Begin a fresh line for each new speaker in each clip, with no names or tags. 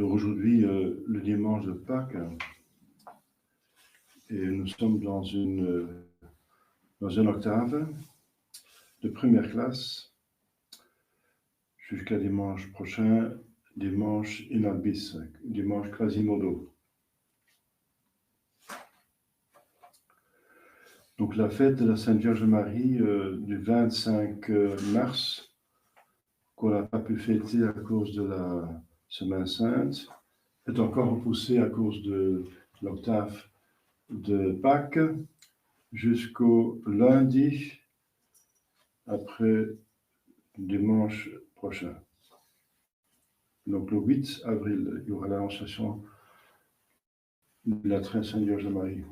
Alors aujourd'hui, le dimanche de Pâques, et nous sommes dans une octave de première classe jusqu'à dimanche prochain, dimanche in albis, dimanche quasimodo. Donc la fête de la Sainte Vierge Marie du 25 mars, qu'on n'a pas pu fêter à cause de la Semaine Sainte, est encore repoussée à cause de l'octave de Pâques jusqu'au lundi après dimanche prochain. Donc le 8 avril, il y aura l'annonciation de la Très Sainte Vierge Marie,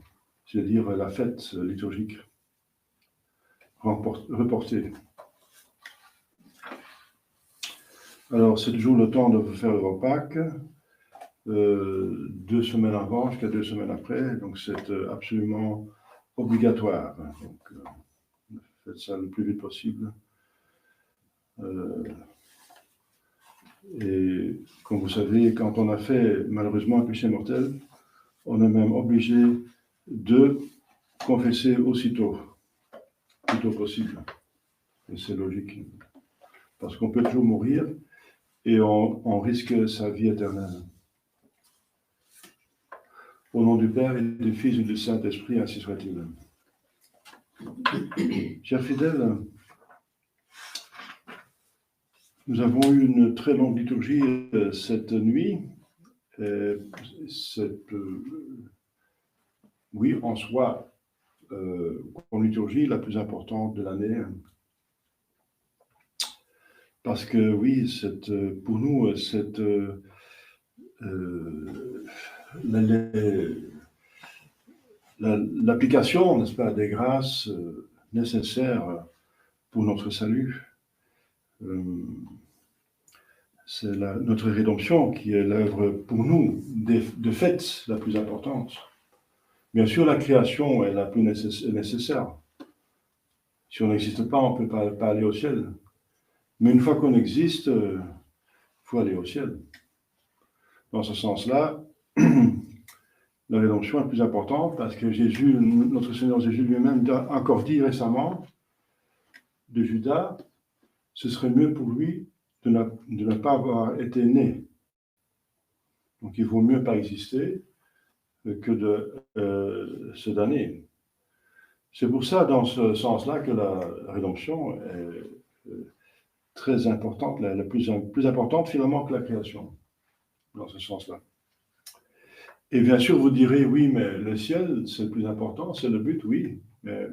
c'est-à-dire la fête liturgique reportée. Alors c'est toujours le temps de faire le Pâques, 2 semaines avant jusqu'à 2 semaines après, donc c'est absolument obligatoire. Donc faites ça le plus vite possible. Et comme vous savez, quand on a fait malheureusement un péché mortel, on est même obligé de confesser aussitôt, le plus tôt possible. Et c'est logique, parce qu'on peut toujours mourir et on risque sa vie éternelle. Au nom du Père et du Fils et du Saint-Esprit, ainsi soit-il. Chers fidèles, nous avons eu une très longue liturgie cette nuit. Oui, en soi, comme liturgie la plus importante de l'année. Parce que oui, pour nous, l'application, n'est-ce pas, des grâces nécessaires pour notre salut, c'est notre rédemption qui est l'œuvre pour nous, de fait, la plus importante. Bien sûr, la création est la plus nécessaire. Si on n'existe pas, on ne peut pas aller au ciel. Mais une fois qu'on existe, il faut aller au ciel. Dans ce sens-là, la rédemption est plus importante parce que Jésus, notre Seigneur Jésus lui-même a encore dit récemment de Judas, ce serait mieux pour lui de ne pas avoir été né. Donc il vaut mieux pas exister que de se damner. C'est pour ça, dans ce sens-là, que la rédemption est très importante, la plus importante finalement que la création, dans ce sens-là. Et bien sûr, vous direz, oui, mais le ciel, c'est le plus important, c'est le but, oui, mais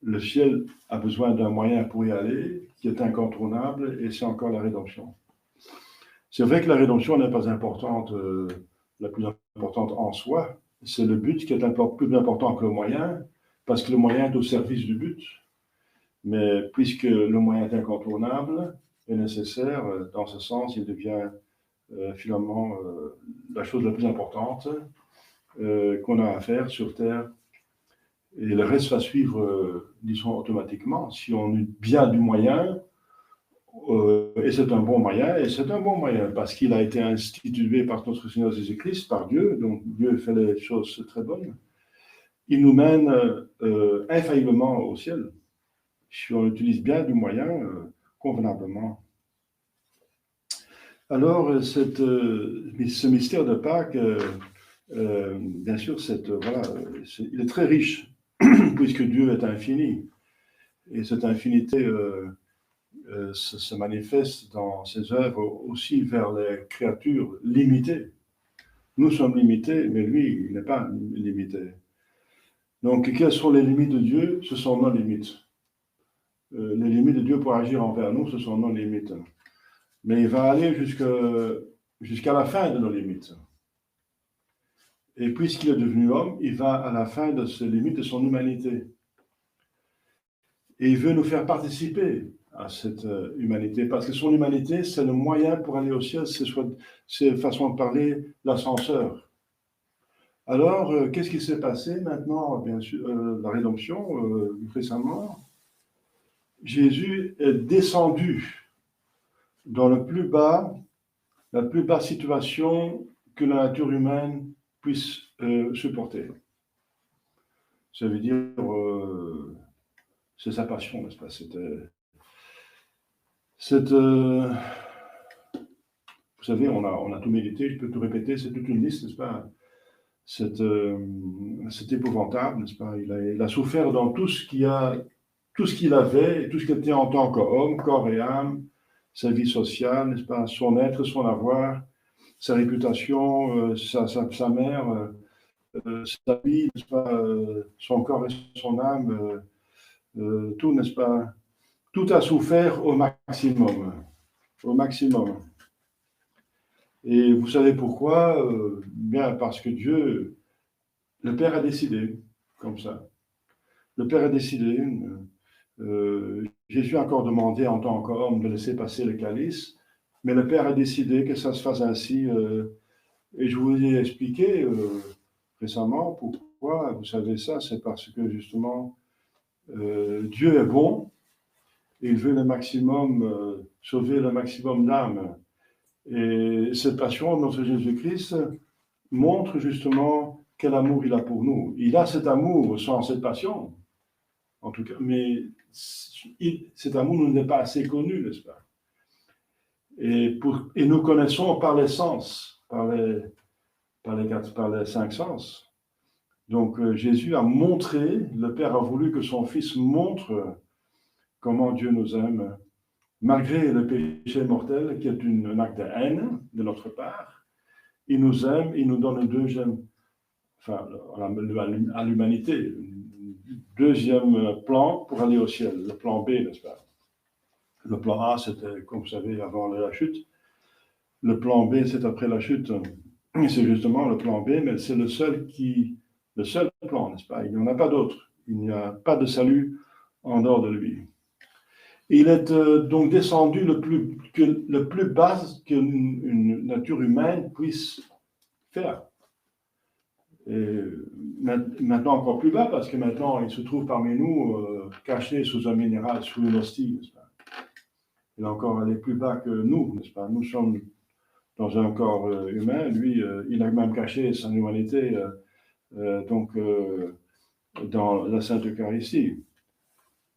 le ciel a besoin d'un moyen pour y aller, qui est incontournable, et c'est encore la rédemption. C'est vrai que la rédemption n'est pas importante, la plus importante en soi, c'est le but qui est plus important que le moyen, parce que le moyen est au service du but. Mais puisque le moyen est incontournable et nécessaire, dans ce sens, il devient finalement la chose la plus importante qu'on a à faire sur Terre. Et le reste va suivre, disons, automatiquement. Si on est bien du moyen, et c'est un bon moyen, parce qu'il a été institué par notre Seigneur Jésus-Christ, par Dieu, donc Dieu fait les choses très bonnes. Il nous mène infailliblement au ciel, si on utilise bien du moyen, convenablement. Alors, ce mystère de Pâques, bien sûr, il est très riche, puisque Dieu est infini. Et cette infinité se manifeste dans ses œuvres aussi vers les créatures limitées. Nous sommes limités, mais lui, il n'est pas limité. Donc, quelles sont les limites de Dieu? Ce sont nos limites. Les limites de Dieu pour agir envers nous, ce sont nos limites. Mais il va aller jusqu'à la fin de nos limites. Et puisqu'il est devenu homme, il va à la fin de ses limites de son humanité. Et il veut nous faire participer à cette humanité, parce que son humanité, c'est le moyen pour aller au ciel, c'est façon de parler, l'ascenseur. Alors, qu'est-ce qui s'est passé maintenant? Bien sûr, la rédemption, récemment, Jésus est descendu dans le plus bas la plus basse situation que la nature humaine puisse supporter. Ça veut dire, c'est sa passion, n'est-ce pas? Vous savez, on a tout médité, je peux tout répéter, c'est toute une liste, n'est-ce pas? C'est épouvantable, n'est-ce pas? Il a souffert dans tout ce qu'il avait, tout ce qu'il était en tant qu'homme, corps et âme, sa vie sociale, n'est-ce pas? Son être, son avoir, sa réputation, sa mère, sa vie, n'est-ce pas? Son corps et son âme, tout, n'est-ce pas? Tout a souffert au maximum, au maximum. Et vous savez pourquoi? Bien parce que Dieu, le Père a décidé, comme ça. Le Père a décidé. Jésus a encore demandé en tant qu'homme de laisser passer le calice, mais le Père a décidé que ça se fasse ainsi. Et je vous ai expliqué récemment pourquoi. Vous savez ça, c'est parce que justement, Dieu est bon et il veut le maximum, sauver le maximum d'âmes. Et cette passion de notre Jésus-Christ montre justement quel amour il a pour nous. Il a cet amour sans cette passion, en tout cas, mais cet amour nous n'est pas assez connu, n'est-ce pas? Et nous connaissons par les sens, par les 5 sens. Donc Jésus a montré, le Père a voulu que son Fils montre comment Dieu nous aime, malgré le péché mortel qui est un acte de haine de notre part. Il nous aime, il nous donne un deuxième, enfin, à l'humanité, deuxième plan pour aller au ciel, le plan B, n'est-ce pas? Le plan A, c'était, comme vous savez, avant la chute. Le plan B, c'est après la chute. C'est justement le plan B, mais c'est le seul plan, n'est-ce pas? Il n'y en a pas d'autre. Il n'y a pas de salut en dehors de lui. Il est donc descendu le plus bas qu'une nature humaine puisse faire. Et maintenant encore plus bas, parce que maintenant il se trouve parmi nous, caché sous un minéral, sous une hostie, n'est-ce pas? Il est encore allé plus bas que nous, n'est-ce pas? Nous sommes dans un corps humain, lui, il a même caché son humanité dans la Sainte Eucharistie.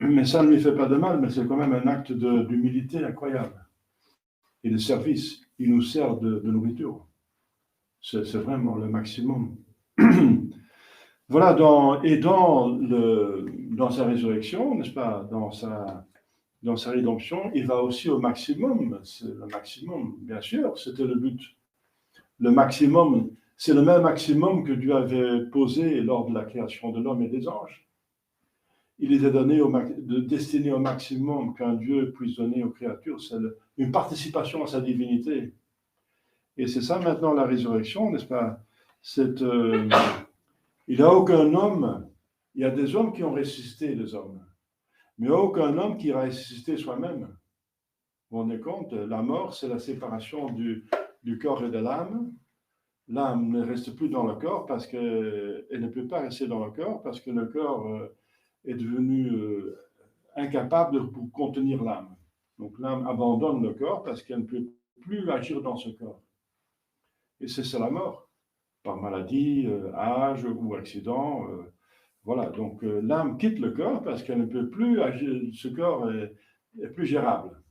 Mais ça ne lui fait pas de mal, mais c'est quand même un acte d'humilité incroyable. Et de service, il nous sert de nourriture. C'est vraiment le maximum. Voilà, dans sa résurrection, n'est-ce pas, dans sa rédemption, il va aussi au maximum. C'est le maximum, bien sûr, c'était le but. Le maximum, c'est le même maximum que Dieu avait posé lors de la création de l'homme et des anges. Il était destiné au maximum qu'un Dieu puisse donner aux créatures. C'est une participation à sa divinité. Et c'est ça maintenant la résurrection, n'est-ce pas? Il n'y a aucun homme, il y a des hommes qui ont ressuscité, des hommes, mais aucun homme qui a ressuscité soi-même. Vous vous rendez compte? La mort, c'est la séparation du corps et de l'âme. L'âme ne reste plus dans le corps parce qu'elle ne peut pas rester dans le corps parce que le corps est devenu incapable pour contenir l'âme. Donc l'âme abandonne le corps parce qu'elle ne peut plus agir dans ce corps. Et c'est ça la mort, par maladie, âge ou accident. Voilà, donc l'âme quitte le corps parce qu'elle ne peut plus agir, ce corps est plus gérable.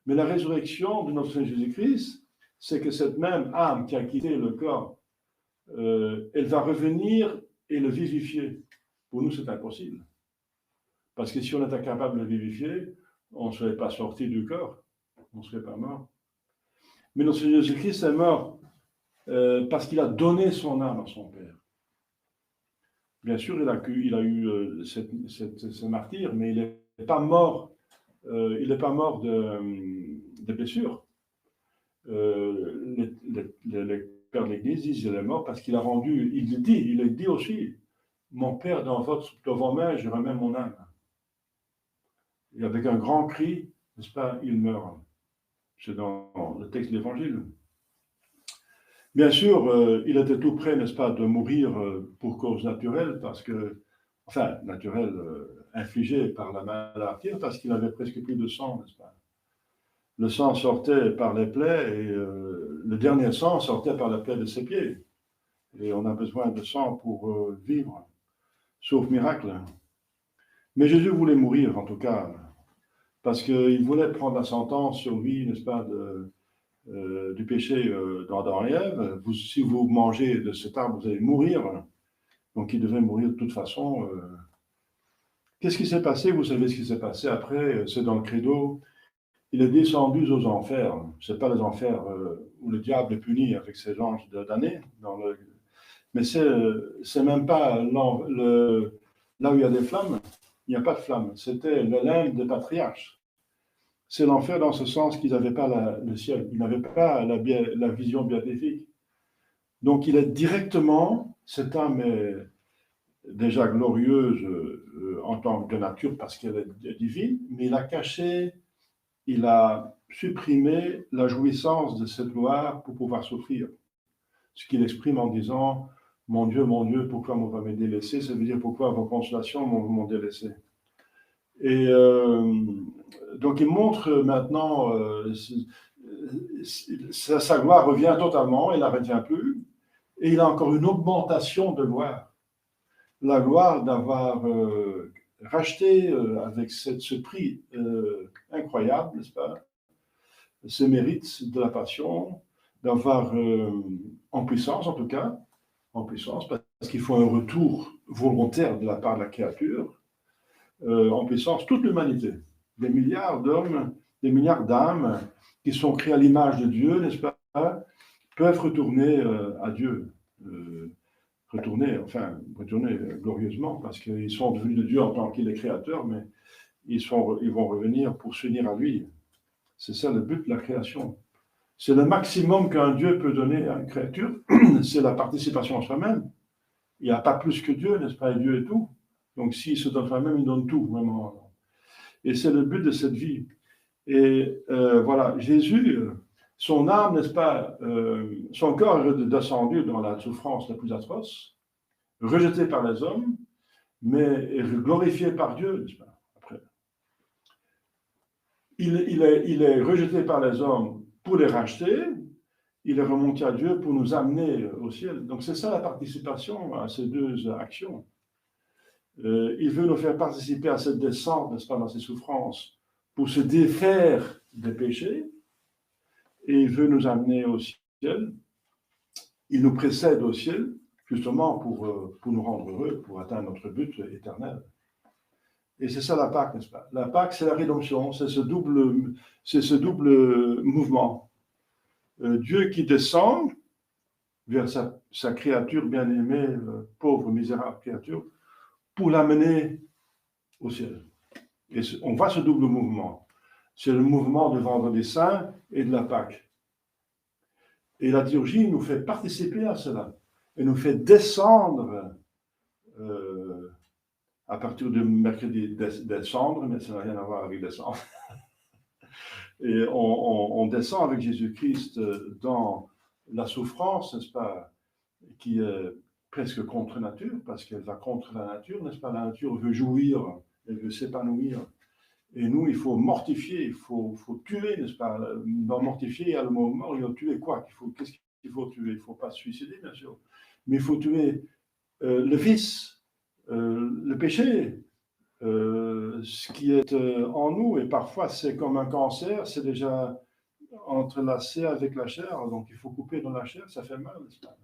Mais la résurrection de notre Seigneur Jésus-Christ, c'est que cette même âme qui a quitté le corps, elle va revenir et le vivifier. Pour nous, c'est impossible. Parce que si on était incapable de le vivifier, on ne serait pas sorti du corps, on ne serait pas mort. Mais notre Seigneur Jésus-Christ est mort parce qu'il a donné son âme à son Père. Bien sûr, il a eu ce martyre, mais il n'est pas mort. Il n'est pas mort de blessure. Le Père de l'Église dit qu'il est mort parce qu'il a rendu, il dit aussi, mon Père, dans vos mains, je remets mon âme. Et avec un grand cri, n'est-ce pas, il meurt. C'est dans le texte de l'Évangile. Bien sûr, il était tout près, n'est-ce pas, de mourir pour cause naturelle, infligée par la maladie, parce qu'il avait presque plus de sang, n'est-ce pas. le sang sortait par les plaies et le dernier sang sortait par la plaie de ses pieds. Et on a besoin de sang pour vivre, sauf miracle. Mais Jésus voulait mourir, en tout cas, parce qu'il voulait prendre la sentence sur lui, n'est-ce pas, du péché d'Adam et Ève. Si vous mangez de cet arbre, vous allez mourir. Donc il devait mourir de toute façon. Qu'est-ce qui s'est passé? Vous savez ce qui s'est passé après, c'est dans le credo. Il est descendu aux enfers. Ce n'est pas les enfers où le diable est puni avec ses anges damnés, mais c'est même pas là où il y a des flammes. Il n'y a pas de flammes. C'était le limbe des patriarches. C'est l'enfer dans ce sens qu'ils n'avaient pas le ciel. Ils n'avaient pas la vision béatifique. Donc il est directement, cette âme est déjà glorieuse en tant que de nature parce qu'elle est divine, mais il a caché, il a supprimé la jouissance de cette gloire pour pouvoir souffrir. Ce qu'il exprime en disant « Mon Dieu, pourquoi m'avez délaissé ?» Ça veut dire « Pourquoi vos consolations m'ont délaissé ?» Et donc il montre maintenant, sa gloire revient totalement, il ne la retient plus, et il a encore une augmentation de gloire. La gloire d'avoir racheté avec ce prix incroyable, n'est-ce pas, ce mérite de la passion, d'avoir en puissance en tout cas, en puissance, parce qu'il faut un retour volontaire de la part de la créature, en puissance toute l'humanité, des milliards d'hommes, des milliards d'âmes qui sont créés à l'image de Dieu, n'est-ce pas, peuvent retourner à Dieu. Retourner glorieusement, parce qu'ils sont devenus de Dieu en tant qu'il est créateur, mais ils vont revenir pour s'unir à lui. C'est ça le but de la création. C'est le maximum qu'un Dieu peut donner à une créature, c'est la participation en soi-même. Il n'y a pas plus que Dieu, n'est-ce pas, et Dieu est tout. Donc s'il se donne soi-même, il donne tout, vraiment. Et c'est le but de cette vie. Et voilà, Jésus, son âme, n'est-ce pas, son corps est descendu dans la souffrance la plus atroce, rejeté par les hommes, mais glorifié par Dieu, n'est-ce pas, après. Il est rejeté par les hommes pour les racheter, il est remonté à Dieu pour nous amener au ciel. Donc c'est ça la participation à ces deux actions. Il veut nous faire participer à cette descente, n'est-ce pas, dans ces souffrances, pour se défaire des péchés, et il veut nous amener au ciel. Il nous précède au ciel, justement pour nous rendre heureux, pour atteindre notre but éternel. Et c'est ça la Pâque, n'est-ce pas? La Pâque, c'est la rédemption, c'est ce double mouvement. Dieu qui descend vers sa créature bien-aimée, pauvre, misérable créature, pour l'amener au ciel. Et on voit ce double mouvement. C'est le mouvement de Vendredi Saint et de la Pâque. Et la liturgie nous fait participer à cela. Et nous fait descendre à partir de mercredi, descendre, mais ça n'a rien à voir avec descendre. Et on descend avec Jésus-Christ dans la souffrance, n'est-ce pas, qui est presque contre nature, parce qu'elle va contre la nature, n'est-ce pas? La nature veut jouir, elle veut s'épanouir. Et nous, il faut mortifier, il faut tuer, n'est-ce pas? Dans mortifier, il y a le mot mort, il faut tuer quoi? Qu'est-ce qu'il faut tuer? Il ne faut pas se suicider, bien sûr, mais il faut tuer le vice, le péché, ce qui est en nous, et parfois c'est comme un cancer, c'est déjà entrelacé avec la chair, donc il faut couper dans la chair, ça fait mal, n'est-ce pas?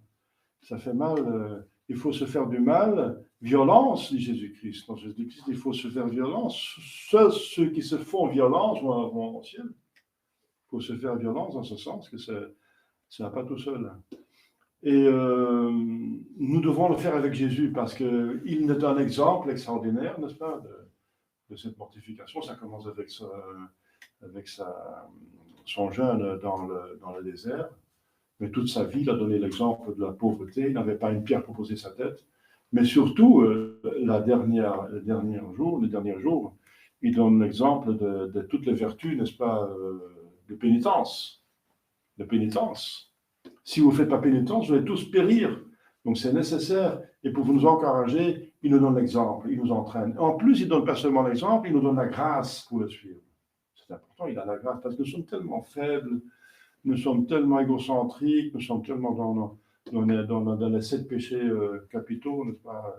Ça fait mal, il faut se faire du mal, violence, dit Jésus-Christ. Dans Jésus-Christ, il faut se faire violence. Seuls ceux qui se font violence vont au ciel. Il faut se faire violence dans ce sens que ça ne va pas tout seul. Et nous devons le faire avec Jésus parce qu'il est un exemple extraordinaire, n'est-ce pas, de cette mortification. Ça commence avec son jeûne dans le désert. Mais toute sa vie, il a donné l'exemple de la pauvreté. Il n'avait pas une pierre pour poser sa tête. Mais surtout, les derniers jours, il donne l'exemple de toutes les vertus, n'est-ce pas, de pénitence. De pénitence. Si vous ne faites pas pénitence, vous allez tous périr. Donc c'est nécessaire. Et pour nous encourager, il nous donne l'exemple, il nous entraîne. En plus, il ne donne pas seulement l'exemple, il nous donne la grâce pour le suivre. c'est important, il a la grâce, parce que nous sommes tellement faibles, nous sommes tellement égocentriques, nous sommes tellement dans les 7 péchés capitaux, n'est-ce pas?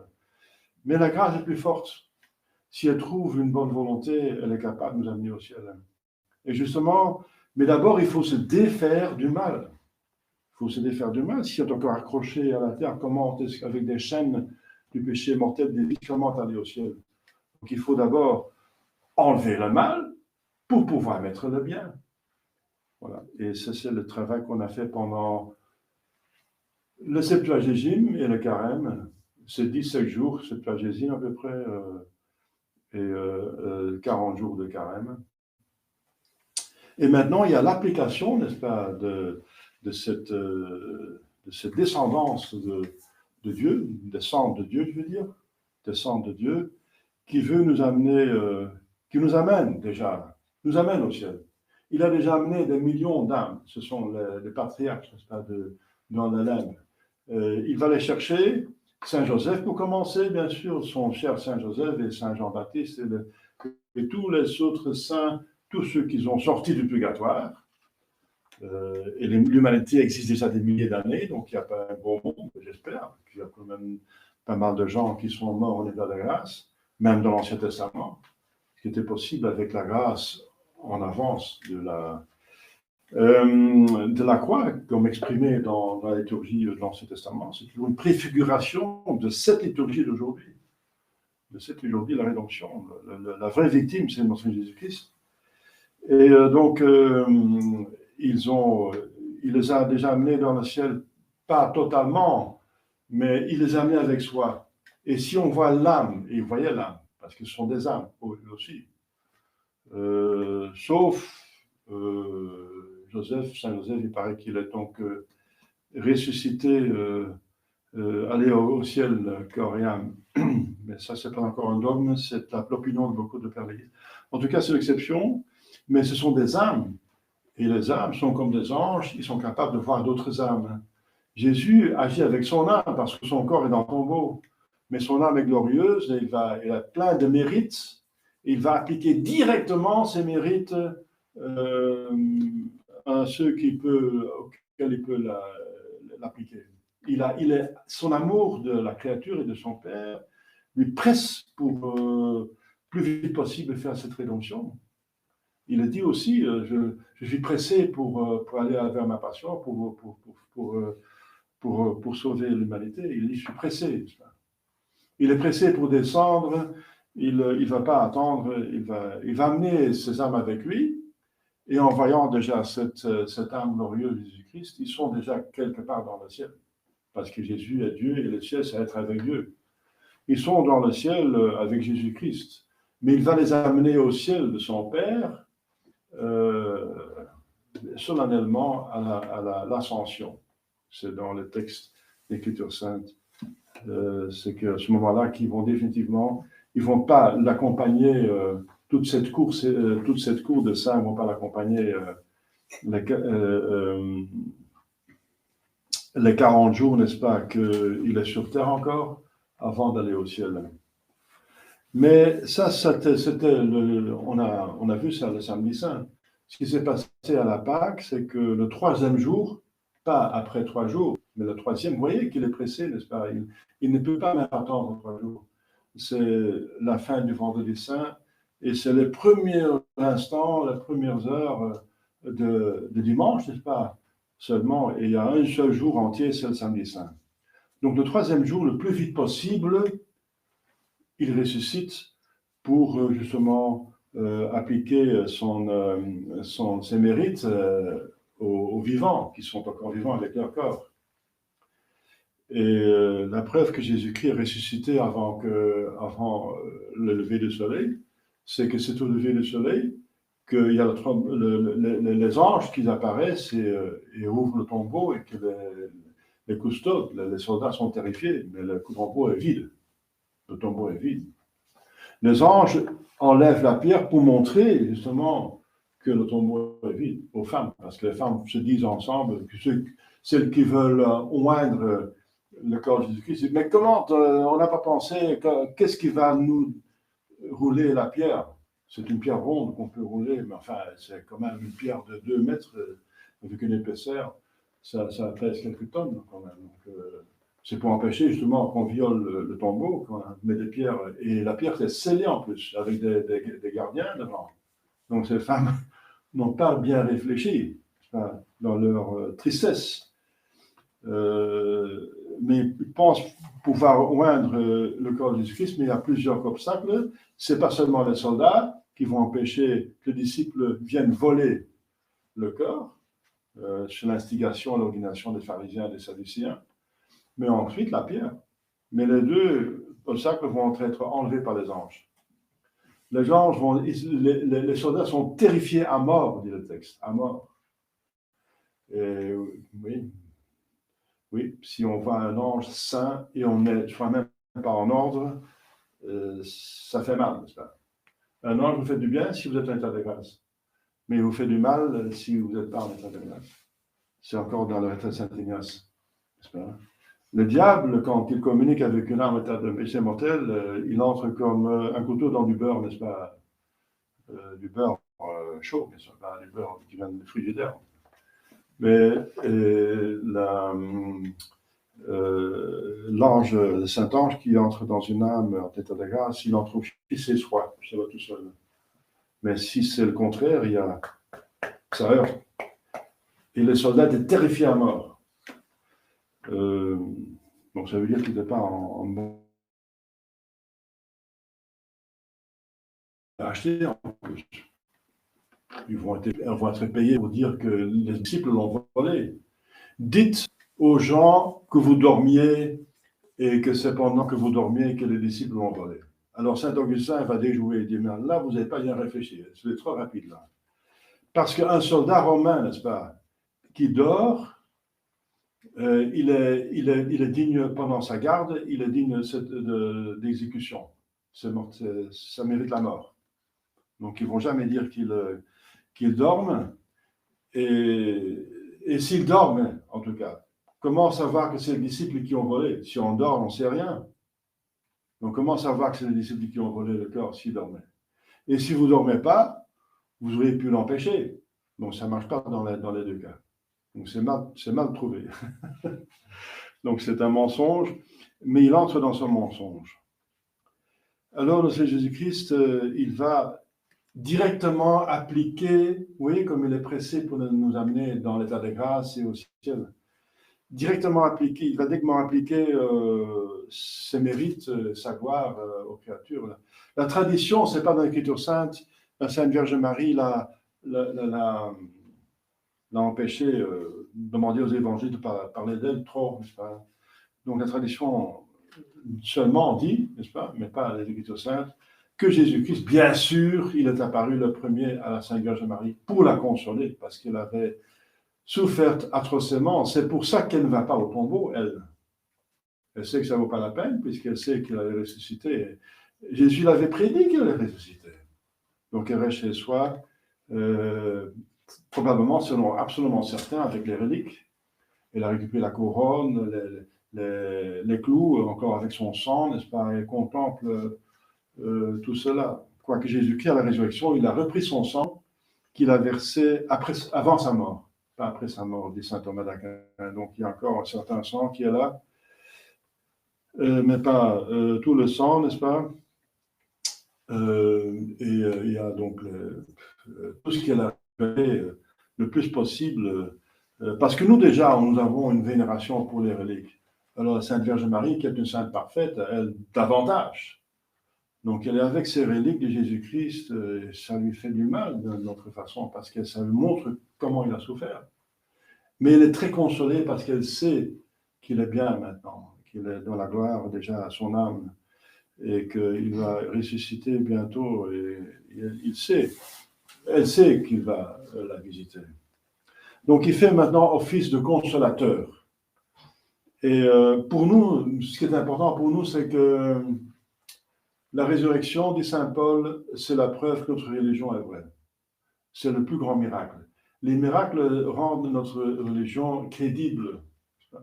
Mais la grâce est plus forte. Si elle trouve une bonne volonté, elle est capable de nous amener au ciel. Et justement, mais d'abord, il faut se défaire du mal. Il faut se défaire du mal. Si on est encore accroché à la terre, comment, avec des chaînes du péché mortel, comment aller au ciel? Donc il faut d'abord enlever le mal pour pouvoir mettre le bien. Voilà. Et ça, c'est le travail qu'on a fait pendant le Septuagésime et le Carême. C'est 17 jours, Septuagésime à peu près, et 40 jours de Carême. Et maintenant, il y a l'application, n'est-ce pas, de cette descendance de Dieu, descente de Dieu, je veux dire, descente de Dieu, qui veut nous amener, qui nous amène déjà, nous amène au ciel. Il a déjà amené des millions d'âmes, ce sont les patriarches, n'est-ce pas, dans la Lème. Il va les chercher, Saint Joseph pour commencer, bien sûr, son cher Saint Joseph et Saint Jean-Baptiste et tous les autres saints, tous ceux qui sont sortis du purgatoire. Et l'humanité existe déjà des milliers d'années, donc il n'y a pas un bon monde, j'espère. Il y a quand même pas mal de gens qui sont morts en état de grâce, même dans l'Ancien Testament, ce qui était possible avec la grâce en avance de la croix, comme exprimé dans la liturgie de l'Ancien Testament. C'est toujours une préfiguration de cette liturgie d'aujourd'hui, de cette liturgie de la rédemption. La vraie victime, c'est notre Seigneur Jésus-Christ. Et donc, il les a déjà amenés dans le ciel, pas totalement, mais il les a amenés avec soi. Et si on voit l'âme, et vous voyez l'âme, parce que ce sont des âmes aussi, sauf Joseph, Saint Joseph, il paraît qu'il est donc ressuscité, aller au ciel, corps et âme. Mais ça, c'est pas encore un dogme, c'est l'opinion de beaucoup de pères l'église. En tout cas, c'est l'exception, mais ce sont des âmes. Et les âmes sont comme des anges, ils sont capables de voir d'autres âmes. Jésus agit avec son âme parce que son corps est dans le tombeau. Mais son âme est glorieuse et il a plein de mérites. Il va appliquer directement ces mérites à ceux auxquels il peut l'appliquer. Son amour de la créature et de son Père lui presse pour plus vite possible faire cette rédemption. Il a dit aussi, je suis pressé pour aller vers ma passion, pour sauver l'humanité. Il dit, je suis pressé. Il est pressé pour descendre, il ne va pas attendre, il va amener ses âmes avec lui, et en voyant déjà cette âme glorieuse de Jésus-Christ, ils sont déjà quelque part dans le ciel, parce que Jésus est Dieu, et le ciel, c'est être avec Dieu. Ils sont dans le ciel avec Jésus-Christ, mais il va les amener au ciel de son Père, solennellement à l'ascension. C'est dans le texte d'Écriture sainte. C'est qu'à ce moment-là, qu'ils vont définitivement, ils ne vont pas l'accompagner, toute cette cour de saints ne vont pas l'accompagner les 40 jours, n'est-ce pas, qu'il est sur terre encore, avant d'aller au ciel. Mais ça, on a vu ça le samedi saint. Ce qui s'est passé à la Pâque, c'est que le 3e jour, pas après 3 jours, mais le 3e, vous voyez qu'il est pressé, n'est-ce pas? Il ne peut pas même attendre 3 jours. C'est la fin du vendredi saint, et c'est les premiers instants, les premières heures de dimanche, n'est-ce pas? Seulement, et il y a un seul jour entier, c'est le samedi saint. Donc le 3e jour, le plus vite possible, il ressuscite pour justement appliquer ses mérites aux vivants, qui sont encore vivants avec leur corps. Et la preuve que Jésus-Christ est ressuscité avant le lever du soleil, c'est que c'est au lever du soleil qu'il y a les anges qui apparaissent et ouvrent le tombeau, et que les custodes, les soldats sont terrifiés, mais le tombeau est vide. Le tombeau est vide. Les anges enlèvent la pierre pour montrer justement que le tombeau est vide aux femmes, parce que les femmes se disent ensemble, celles qui veulent oindre le corps de Jésus-Christ, mais comment on n'a pas pensé, qu'est-ce qui va nous rouler la pierre? C'est une pierre ronde qu'on peut rouler, mais enfin, c'est quand même une pierre de 2 mètres, avec une épaisseur, ça pèse quelques tonnes quand même. Donc, c'est pour empêcher justement qu'on viole le tombeau, qu'on met des pierres. Et la pierre, c'est scellée en plus, avec des gardiens devant. Donc ces femmes n'ont pas bien réfléchi dans leur tristesse. Mais ils pensent pouvoir oindre le corps de Jésus-Christ, mais il y a plusieurs obstacles. Ce n'est pas seulement les soldats qui vont empêcher que les disciples viennent voler le corps, sur l'instigation et l'organisation des pharisiens et des sadducéens, mais ensuite la pierre. Mais les deux obstacles vont être enlevés par les anges. Les soldats sont terrifiés à mort, dit le texte, à mort. Et, oui, si on voit un ange saint et on n'est soi-même pas en ordre, ça fait mal, n'est-ce pas? Un ange vous fait du bien si vous êtes en état de grâce, mais il vous fait du mal si vous n'êtes pas en état de grâce. C'est encore dans le retrait de Saint-Ignace, n'est-ce pas? Le diable, quand il communique avec une âme en état de péché mortel, il entre comme un couteau dans du beurre, n'est-ce pas? Du beurre chaud, bien sûr, pas du beurre qui vient du frigidaire. Mais l'ange, le Saint-Ange qui entre dans une âme en état de grâce, il en trouve si c'est soi, ça va tout seul. Mais si c'est le contraire, ça heurte. Et les soldats étaient terrifiés à mort. Donc ça veut dire qu'ils n'étaient pas en acheter en plus. Ils vont être payés pour dire que les disciples l'ont volé. Dites aux gens que vous dormiez et que c'est pendant que vous dormiez que les disciples l'ont volé. Alors Saint Augustin va déjouer et dit, mais là, vous n'avez pas bien réfléchi, c'est trop rapide là. Parce qu'un soldat romain, n'est-ce pas, qui dort, il est digne pendant sa garde, il est digne d'exécution. Ça mérite la mort. Donc ils ne vont jamais dire qu'ils dorment. Et s'ils dorment, en tout cas, comment savoir que c'est les disciples qui ont volé? Si on dort, on ne sait rien. Donc comment savoir que c'est les disciples qui ont volé le corps s'ils dormaient? Et si vous ne dormez pas, vous auriez pu l'empêcher. Donc ça ne marche pas dans les deux cas. Donc c'est mal trouvé. Donc c'est un mensonge, mais il entre dans son mensonge. Alors le Seigneur Jésus-Christ, il va directement appliquer, vous voyez comme il est pressé pour nous amener dans l'état de grâce et au ciel. Directement appliquer, il va directement appliquer ses mérites, sa gloire aux créatures. La tradition, ce n'est pas dans l'Écriture sainte, la Sainte Vierge Marie l'a empêché de demander aux évangiles de parler d'elle trop, n'est-ce pas? Donc la tradition seulement dit, n'est-ce pas, mais pas les Écritures saintes, que Jésus-Christ, bien sûr, il est apparu le premier à la Sainte Vierge Marie pour la consoler, parce qu'elle avait souffert atrocement. C'est pour ça qu'elle ne va pas au tombeau, elle. Elle sait que ça ne vaut pas la peine, puisqu'elle sait qu'elle allait ressusciter. Jésus l'avait prédit qu'elle allait ressusciter. Donc elle reste chez soi, probablement, selon absolument certain, avec les reliques. Elle a récupéré la couronne, les clous, encore avec son sang, n'est-ce pas? Elle contemple tout cela. Quoique Jésus-Christ, à la résurrection, il a repris son sang qu'il a versé avant sa mort. Pas après sa mort, dit saint Thomas d'Aquin. Donc il y a encore un certain sang qui est là, mais pas tout le sang, n'est-ce pas? Il y a donc tout ce qu'elle a fait le plus possible, parce que nous déjà, nous avons une vénération pour les reliques. Alors la Sainte Vierge Marie, qui est une sainte parfaite, elle davantage. Donc elle est avec ses reliques de Jésus-Christ, ça lui fait du mal d'une autre façon, parce que ça lui montre comment il a souffert. Mais elle est très consolée parce qu'elle sait qu'il est bien maintenant, qu'il est dans la gloire déjà à son âme, et qu'il va ressusciter bientôt, et elle sait qu'il va la visiter. Donc il fait maintenant office de consolateur. Et pour nous, ce qui est important pour nous, c'est que la résurrection, dit saint Paul, c'est la preuve que notre religion est vraie. C'est le plus grand miracle. Les miracles rendent notre religion crédible. Il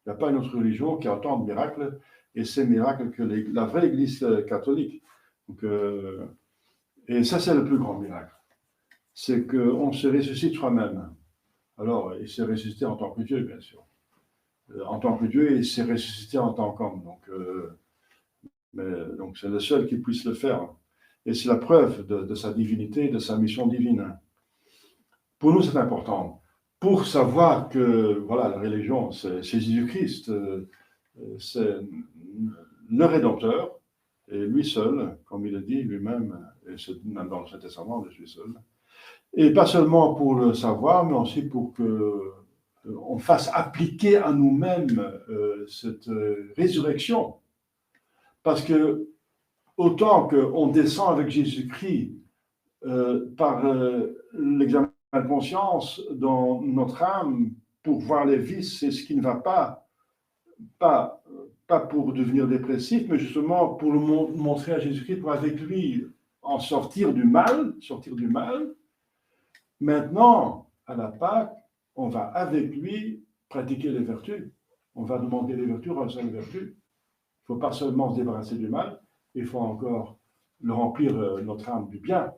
n'y a pas une autre religion qui a autant de miracles, et ces miracles que la vraie Église catholique. Donc, Et ça, c'est le plus grand miracle. C'est qu'on se ressuscite soi-même. Alors, il s'est ressuscité en tant que Dieu, bien sûr. En tant que Dieu, il s'est ressuscité en tant qu'homme. Donc, c'est le seul qui puisse le faire. Et c'est la preuve de sa divinité, de sa mission divine. Pour nous, c'est important. Pour savoir que, voilà, la religion, c'est Jésus-Christ, c'est le Rédempteur, et lui seul, comme il a dit lui-même, et c'est même dans le Saint Testament, je suis seul. Et pas seulement pour le savoir, mais aussi pour que on fasse appliquer à nous-mêmes cette résurrection. Parce que autant qu'on descend avec Jésus-Christ par l'examen de conscience dans notre âme pour voir les vices et ce qui ne va pas pour devenir dépressif, mais justement pour le montrer à Jésus-Christ, pour avec lui en sortir du mal. Maintenant, à la Pâque, on va avec lui pratiquer les vertus. On va demander les vertus, ressentir les vertus. Il ne faut pas seulement se débarrasser du mal, il faut encore le remplir notre âme du bien,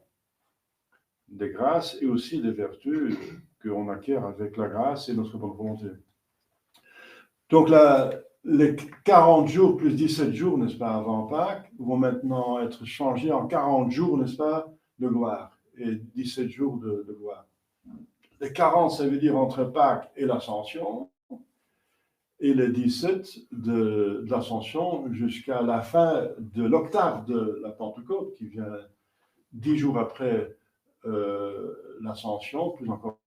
des grâces et aussi des vertus qu'on acquiert avec la grâce et notre bonne volonté. Donc les 40 jours plus 17 jours, n'est-ce pas, avant Pâques, vont maintenant être changés en 40 jours, n'est-ce pas, de gloire et 17 jours de gloire. Les 40, ça veut dire entre Pâques et l'Ascension, et les 17 de l'Ascension jusqu'à la fin de l'octave de la Pentecôte, qui vient 10 jours après l'Ascension, plus encore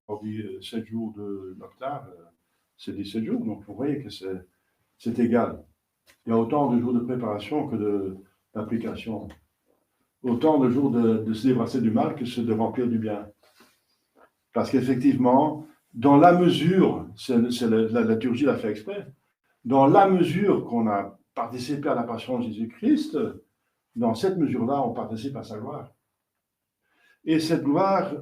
7 jours de l'octave, c'est 17 jours. Donc vous voyez que c'est égal. Il y a autant de jours de préparation que d'application. Autant de jours de se débarrasser du mal que de remplir du bien. Parce qu'effectivement, dans la mesure, la liturgie l'a fait exprès, dans la mesure qu'on a participé à la passion de Jésus-Christ, dans cette mesure-là, on participe à sa gloire. Et cette gloire,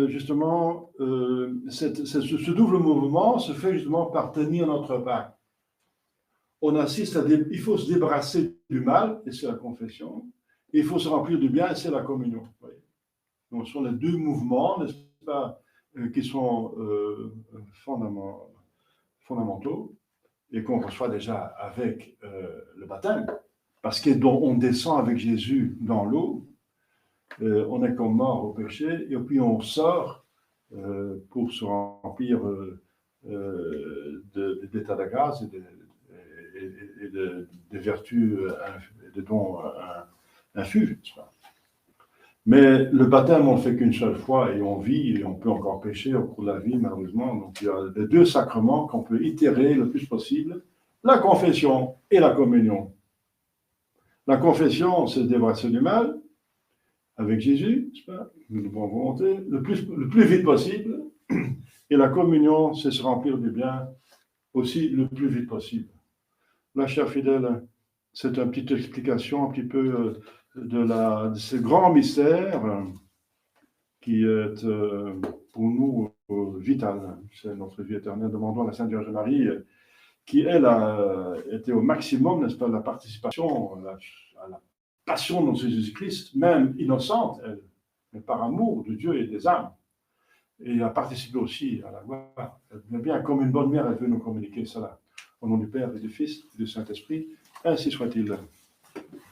justement, ce double mouvement se fait justement par tenir notre Pâque. On assiste il faut se débarrasser du mal, et c'est la confession, et il faut se remplir du bien, et c'est la communion. Donc, ce sont les deux mouvements, n'est-ce pas, qui sont fondamentaux et qu'on reçoit déjà avec le baptême, parce qu'on descend avec Jésus dans l'eau, on est comme mort au péché, et puis on sort pour se remplir d'état de grâce et de vertus et de dons infus. Mais le baptême, on ne le fait qu'une seule fois et on vit et on peut encore pécher au cours de la vie, malheureusement. Donc il y a les deux sacrements qu'on peut itérer le plus possible, la confession et la communion. La confession, c'est se débarrasser du mal avec Jésus, de bonne volonté, le plus vite possible. Et la communion, c'est se remplir du bien aussi le plus vite possible. Là, chers fidèles, c'est une petite explication un petit peu de ce grand mystère qui est pour nous vital. C'est notre vie éternelle. Demandons à la Sainte Vierge Marie, qui elle a été au maximum, n'est-ce pas, la participation à la passion de Jésus-Christ, même innocente, elle, mais par amour de Dieu et des âmes. Et a participé aussi à la gloire. Elle, bien, comme une bonne mère, elle veut nous communiquer cela. Au nom du Père et du Fils et du Saint-Esprit, ainsi soit-il.